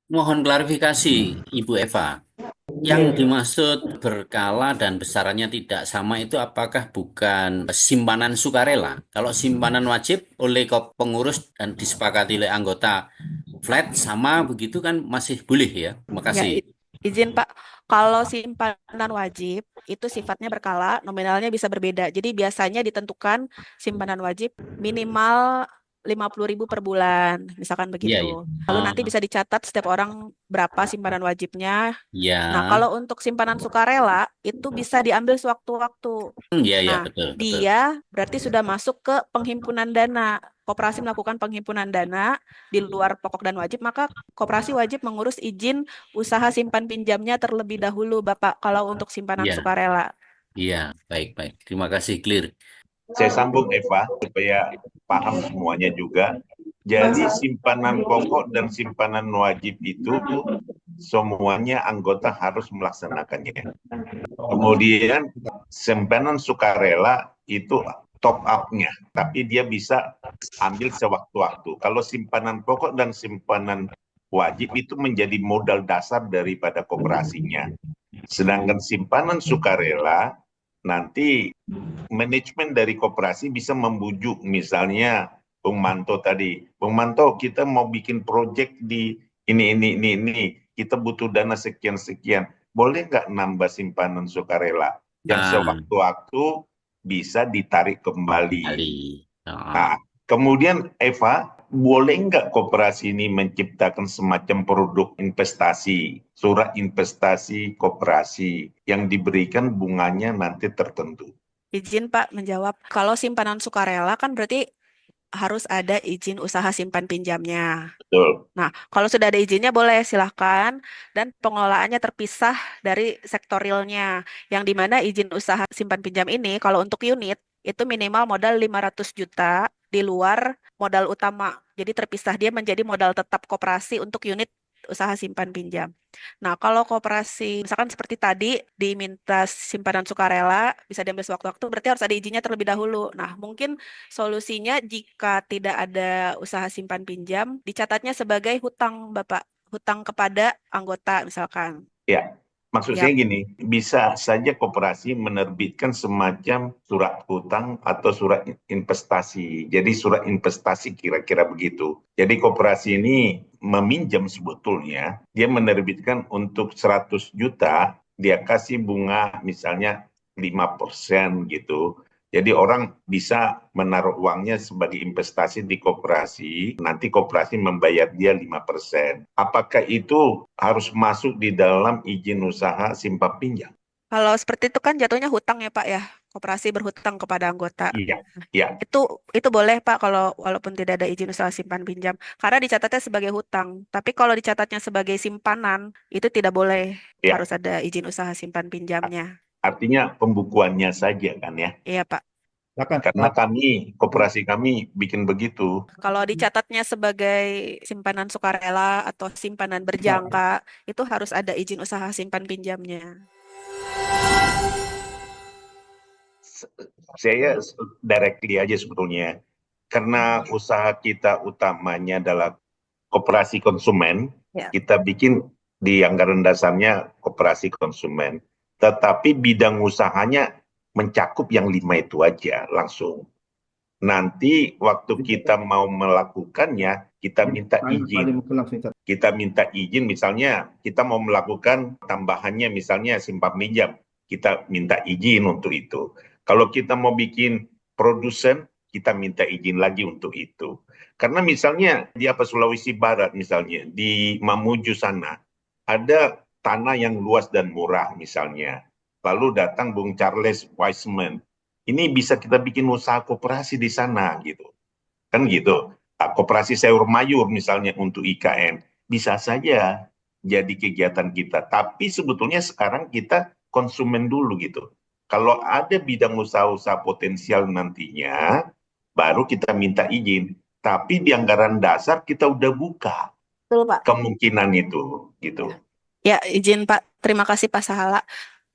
Mohon klarifikasi, Ibu Eva. Yang dimaksud berkala dan besarannya tidak sama itu apakah bukan simpanan sukarela? Kalau simpanan wajib oleh pengurus dan disepakati oleh anggota flat sama begitu kan masih boleh ya? Terima Ya, kasih. izin Pak, kalau simpanan wajib itu sifatnya berkala, nominalnya bisa berbeda. Jadi biasanya ditentukan simpanan wajib minimal 50.000 per bulan, misalkan Iya, iya. begitu. Lalu Oh, nanti bisa dicatat setiap orang berapa simpanan wajibnya. Nah, ya. kalau untuk simpanan sukarela itu bisa diambil sewaktu-waktu. Iya, iya, Nah, betul, betul. dia berarti sudah masuk ke penghimpunan dana. Koperasi melakukan penghimpunan dana di luar pokok dan wajib, maka koperasi wajib mengurus izin usaha simpan pinjamnya terlebih dahulu, Bapak, kalau untuk simpanan Iya, sukarela. iya, baik, baik. Terima kasih, clear. Saya sambung Eva supaya paham semuanya juga. Jadi simpanan pokok dan simpanan wajib itu semuanya anggota harus melaksanakannya. Kemudian simpanan sukarela itu top up-nya, tapi dia bisa ambil sewaktu-waktu. Kalau simpanan pokok dan simpanan wajib itu menjadi modal dasar daripada koperasinya. Sedangkan simpanan sukarela nanti manajemen dari koperasi bisa membujuk misalnya Bung Manto tadi, Bung Manto kita mau bikin proyek di ini, kita butuh dana sekian-sekian, boleh nggak nambah simpanan sukarela yang Ah, sewaktu-waktu bisa ditarik kembali. kali. Nah, Ah, kemudian Eva, boleh nggak koperasi ini menciptakan semacam produk investasi, surat investasi koperasi yang diberikan bunganya nanti tertentu? Izin Pak menjawab, kalau simpanan sukarela kan berarti harus ada izin usaha simpan pinjamnya. Betul. Nah, kalau sudah ada izinnya boleh silahkan dan pengelolaannya terpisah dari sektor realnya. Yang dimana izin usaha simpan pinjam ini kalau untuk unit itu minimal modal 500 juta di luar modal utama. Jadi terpisah dia menjadi modal tetap koperasi untuk unit usaha simpan pinjam. Nah, kalau koperasi misalkan seperti tadi diminta simpanan sukarela bisa diambil sewaktu-waktu berarti harus ada izinnya terlebih dahulu. Nah, mungkin solusinya jika tidak ada usaha simpan pinjam, dicatatnya sebagai hutang, Bapak. Hutang kepada anggota misalkan. Ya, maksud Ya, saya gini, bisa saja koperasi menerbitkan semacam surat hutang atau surat investasi. Jadi surat investasi kira-kira begitu. Jadi koperasi ini meminjam sebetulnya, dia menerbitkan untuk 100 juta, dia kasih bunga misalnya 5% gitu. Jadi orang bisa menaruh uangnya sebagai investasi di koperasi, nanti koperasi membayar dia 5%. Apakah itu harus masuk di dalam izin usaha simpan pinjam? kalau seperti itu kan jatuhnya hutang ya, Pak ya. Koperasi berhutang kepada anggota. Iya, iya, Itu itu boleh, Pak, kalau walaupun tidak ada izin usaha simpan pinjam. Karena dicatatnya sebagai hutang. Tapi kalau dicatatnya sebagai simpanan, itu tidak boleh. iya. Harus ada izin usaha simpan pinjamnya. Artinya pembukuannya saja kan ya. Iya, Pak. Silakan. Karena kami, koperasi kami bikin begitu. Kalau dicatatnya sebagai simpanan sukarela atau simpanan berjangka, itu harus ada izin usaha simpan pinjamnya. Saya directly aja sebetulnya. Karena usaha kita utamanya adalah koperasi konsumen, Ya. kita bikin di anggaran dasarnya koperasi konsumen. Tetapi bidang usahanya mencakup yang 5 itu aja langsung. Nanti waktu kita mau melakukannya, kita minta izin. Kita minta izin misalnya kita mau melakukan tambahannya misalnya simpan pinjam. Kita minta izin untuk itu. Kalau kita mau bikin produsen, kita minta izin lagi untuk itu. Karena misalnya di apa Sulawesi Barat misalnya, di Mamuju sana, ada tanah yang luas dan murah misalnya. Lalu datang Bung Charles Wiseman. Ini bisa kita bikin usaha koperasi di sana gitu. Kan gitu. Koperasi sayur mayur misalnya untuk IKN. Bisa saja jadi kegiatan kita. Tapi sebetulnya sekarang kita konsumen dulu gitu. Kalau ada bidang usaha-usaha potensial nantinya, baru kita minta izin. Tapi di anggaran dasar kita udah buka Betul, Pak. kemungkinan itu Ya. gitu. Ya, izin Pak. Terima kasih Pak Sahala.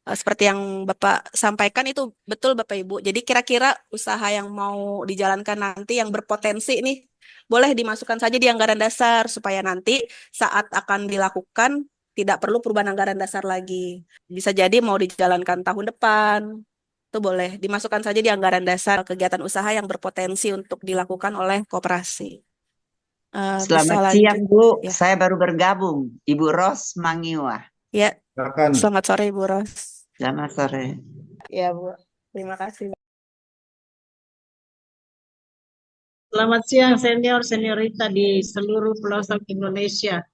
Seperti yang Bapak sampaikan itu betul Bapak Ibu. Jadi kira-kira usaha yang mau dijalankan nanti yang berpotensi nih boleh dimasukkan saja di anggaran dasar supaya nanti saat akan dilakukan tidak perlu perubahan anggaran dasar lagi. Bisa jadi mau dijalankan tahun depan, itu boleh dimasukkan saja di anggaran dasar kegiatan usaha yang berpotensi untuk dilakukan oleh koperasi. Bisa Selamat lanjut siang, Bu. ya. Saya baru bergabung. Ibu Ros Mangiwa. Ya, Silakan. selamat sore Ibu Ros. Selamat sore. Ya Bu, terima kasih. Selamat siang seniorita di seluruh pelosok Indonesia.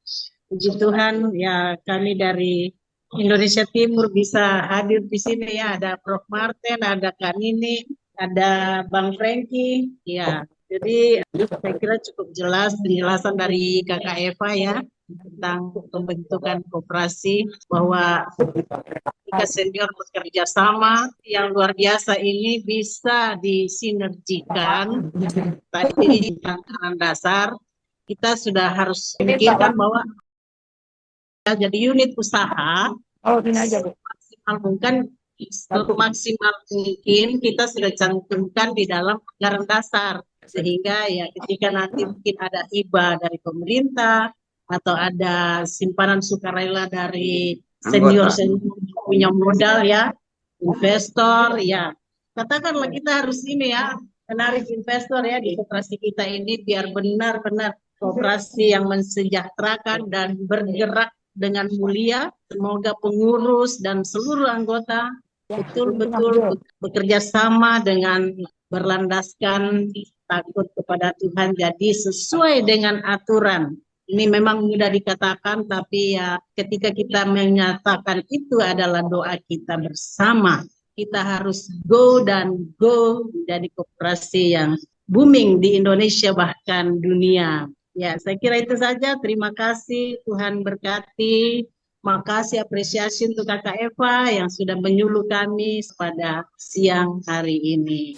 Puji Tuhan ya kami dari Indonesia Timur bisa hadir di sini ya. Ada Prof. Martin, ada Kak Nini, ada Bang Franky. Ya, jadi saya kira cukup jelas penjelasan dari Kakak Eva ya tentang pembentukan koperasi bahwa ketika senior bekerja sama yang luar biasa ini bisa disinergikan. Tadi anggaran dasar kita sudah harus memikirkan bahwa jadi unit usaha maksimal mungkin semaksimal mungkin kita sudah cantumkan di dalam anggaran dasar sehingga ya ketika nanti mungkin ada hibah dari pemerintah atau ada simpanan sukarela dari senior punya modal ya investor ya katakanlah kita harus ini ya menarik investor ya di koperasi kita ini biar benar-benar koperasi yang mensejahterakan dan bergerak dengan mulia. Semoga pengurus dan seluruh anggota betul-betul bekerja sama dengan berlandaskan takut kepada Tuhan. Jadi sesuai dengan aturan. Ini memang mudah dikatakan, tapi ya ketika kita menyatakan itu adalah doa kita bersama. Kita harus go menjadi koperasi yang booming di Indonesia bahkan dunia. Ya, saya kira itu saja. Terima kasih, Tuhan berkati. Makasih apresiasi untuk Kakak Eva yang sudah menyuluh kami pada siang hari ini.